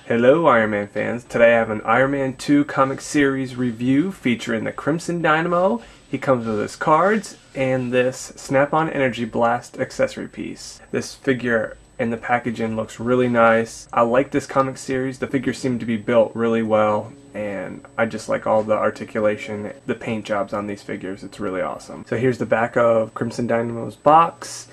Hello Iron Man fans, today I have an Iron Man 2 comic series review featuring the Crimson Dynamo. He comes with his cards and this Snap-on Energy Blast accessory piece. This figure and the packaging looks really nice. I like this comic series. The figures seem to be built really well and I just like all the articulation, the paint jobs on these figures. It's really awesome. So here's the back of Crimson Dynamo's box.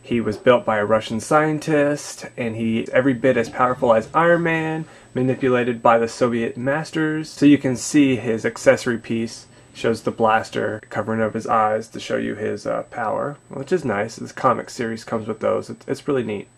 He was built by a Russian scientist, and he's every bit as powerful as Iron Man, manipulated by the Soviet masters. So you can see his accessory piece shows the blaster covering up his eyes to show you his power, which is nice. This comic series comes with those. It's really neat.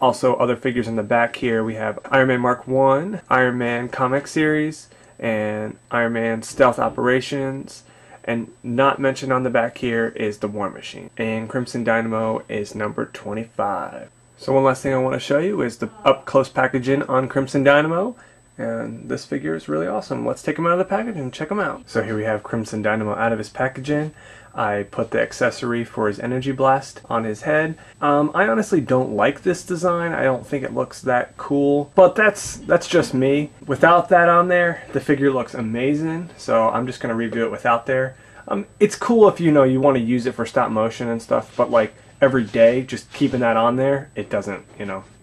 Also, other figures in the back here, we have Iron Man Mark 1, Iron Man comic series, and Iron Man Stealth Operations. And not mentioned on the back here is the War Machine. And Crimson Dynamo is number 25. So one last thing I want to show you is the up-close packaging on Crimson Dynamo. And this figure is really awesome. Let's take him out of the package and check him out. So here we have Crimson Dynamo out of his packaging. I put the accessory for his energy blast on his head. I honestly don't like this design. I don't think it looks that cool, but that's just me. Without that on there, the figure looks amazing. So I'm just gonna review it without there. It's cool if you want to use it for stop motion and stuff, but like every day, just keeping that on there, it doesn't,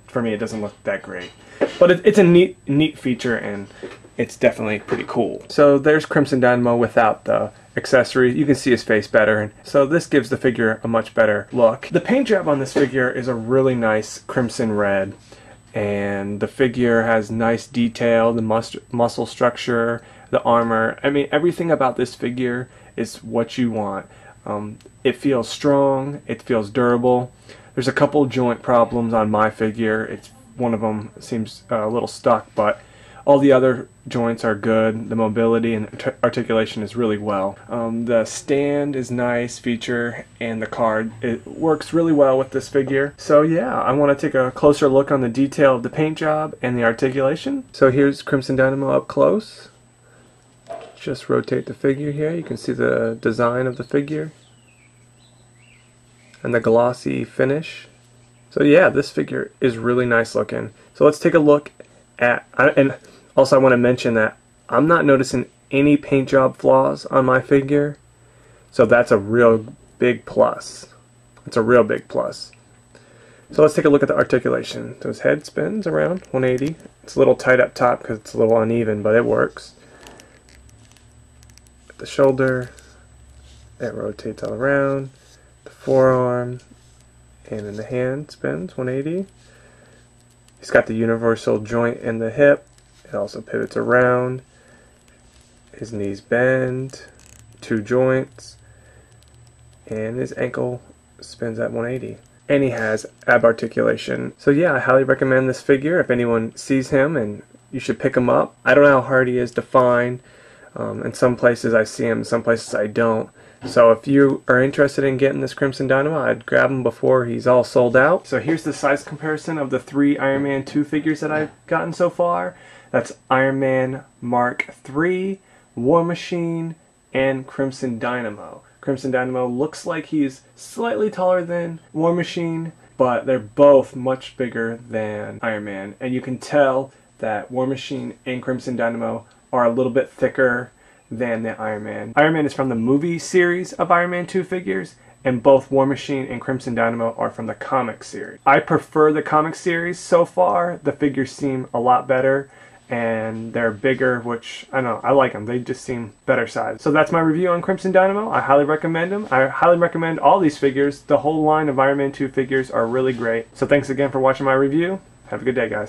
for me, it doesn't look that great. But it's a neat feature, and it's definitely pretty cool. So there's Crimson Dynamo without the accessory. You can see his face better, and so this gives the figure a much better look. The paint job on this figure is a really nice crimson red, and the figure has nice detail, the muscle structure, the armor. I mean, everything about this figure is what you want. It feels strong, it feels durable. There's a couple joint problems on my figure. One of them seems a little stuck, but all the other joints are good. The mobility and articulation is really well. The stand is nice feature, and the card, it works really well with this figure. So yeah, I want to take a closer look on the detail of the paint job and the articulation. So here's Crimson Dynamo up close. Just rotate the figure here. You can see the design of the figure and the glossy finish. So yeah, this figure is really nice looking. So let's take a look at, and also I want to mention that I'm not noticing any paint job flaws on my figure. So that's a real big plus. It's a real big plus. So let's take a look at the articulation. So his head spins around 180. It's a little tight up top because it's a little uneven, but it works. The shoulder, it rotates all around. The forearm, and then the hand spins 180. He's got the universal joint in the hip. It also pivots around. His knees bend, 2 joints, and his ankle spins at 180. And he has ab articulation. So yeah, I highly recommend this figure if anyone sees him, and you should pick him up. I don't know how hard he is to find. In some places I see him, in some places I don't. So if you are interested in getting this Crimson Dynamo, I'd grab him before he's all sold out. So here's the size comparison of the 3 Iron Man 2 figures that I've gotten so far. That's Iron Man Mark 3, War Machine, and Crimson Dynamo. Crimson Dynamo looks like he's slightly taller than War Machine, but they're both much bigger than Iron Man. And you can tell that War Machine and Crimson Dynamo are a little bit thicker than the Iron Man. Iron Man is from the movie series of Iron Man 2 figures, and both War Machine and Crimson Dynamo are from the comic series. I prefer the comic series so far. The figures seem a lot better, and they're bigger, which, I don't know, I like them. They just seem better sized. So that's my review on Crimson Dynamo. I highly recommend them. I highly recommend all these figures. The whole line of Iron Man 2 figures are really great. So thanks again for watching my review. Have a good day, guys.